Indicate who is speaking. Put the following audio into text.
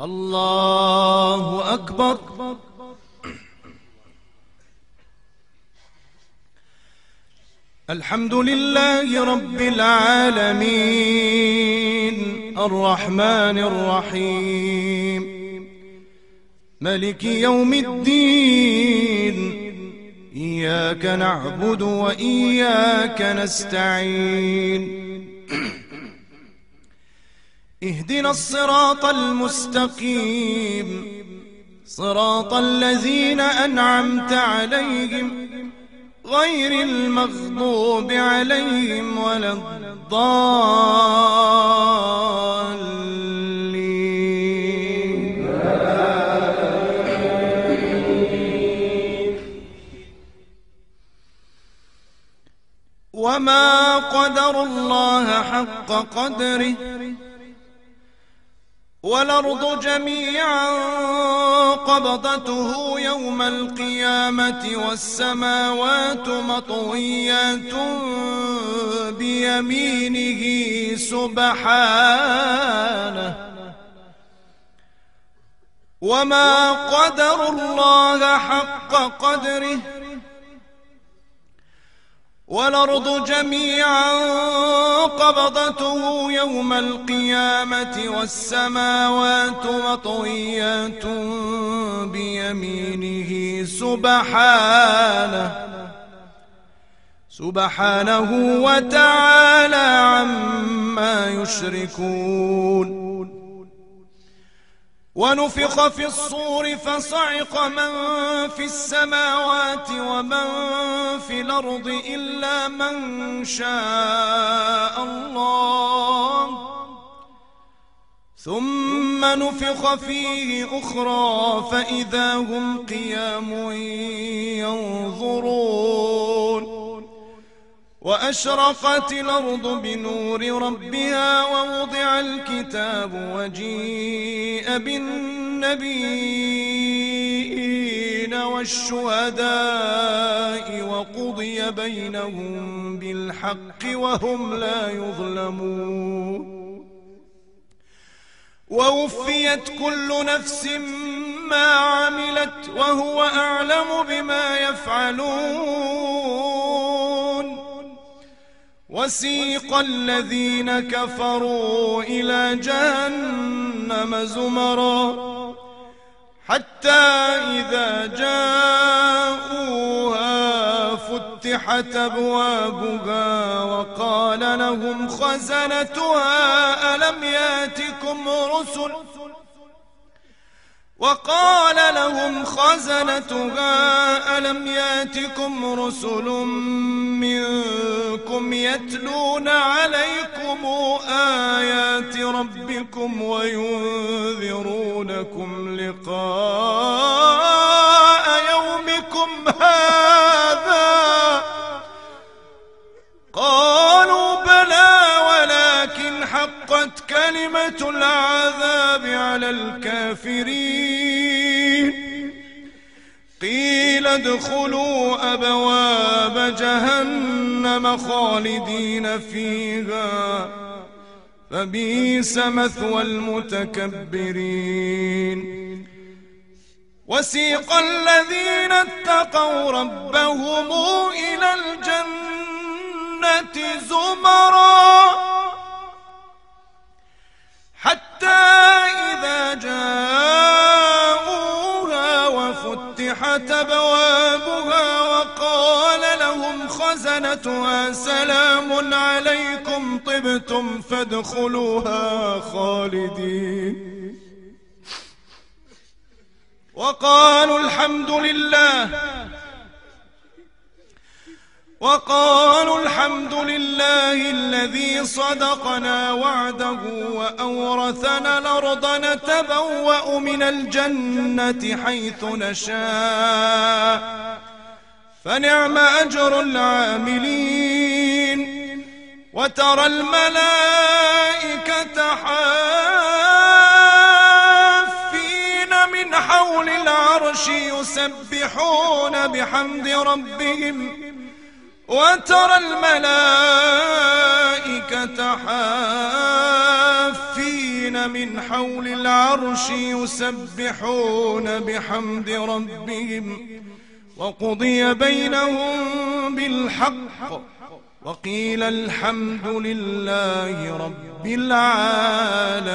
Speaker 1: الله أكبر. الحمد لله رب العالمين الرحمن الرحيم ملك يوم الدين إياك نعبد وإياك نستعين اهدنا الصراط المستقيم صراط الذين أنعمت عليهم غير المغضوب عليهم ولا الضالين. وما قدر الله حق قدره والأرض جميعا قبضته يوم القيامة والسماوات مطويات بيمينه سبحانه. وما قدر الله حق قدره والأرض جميعا قبضته يوم القيامة والسماوات مطويات بيمينه سبحانه وتعالى عما يشركون. ونفخ في الصور فصعق من في السماوات ومن في الأرض إلا من شاء الله ثم نفخ فيه أخرى فإذا هم قيام ينظرون. وأشرقت الأرض بنور ربها ووضع الكتاب وجيء بالنبيين والشهداء وقضي بينهم بالحق وهم لا يظلمون. ووفيت كل نفس ما عملت وهو أعلم بما يفعلون. وسيق الذين كفروا إلى جهنم زمرا حتى إذا جاءوها فتحت أبوابها وقال لهم خزنتها ألم ياتكم رسل منكم يتلون عليكم آيات ربكم وينذرونكم لقاء يومكم هذا؟ قالوا بلى ولكن حقت كلمة العذاب على الكافرين. قيل ادخلوا أبواب جهنم خالدين فيها فبئس مثوى المتكبرين. وسيق الذين اتقوا ربهم إلى الجنة زمرا حتى إذا جاءوها وفتحت أبوابها وقال لهم خزنتها سلام عليكم طبتم فادخلوها خالدين. وقالوا الحمد لله الذي صدقنا وعده وأورثنا الأرض نتبوأ من الجنة حيث نشاء فنعم أجر العاملين. وترى الملائكة حافين من حول العرش يسبحون بحمد ربهم وترى الملائكة حافين والملائكين من حول العرش يسبحون بحمد ربهم وقضي بينهم بالحق وقيل الحمد لله رب العالمين.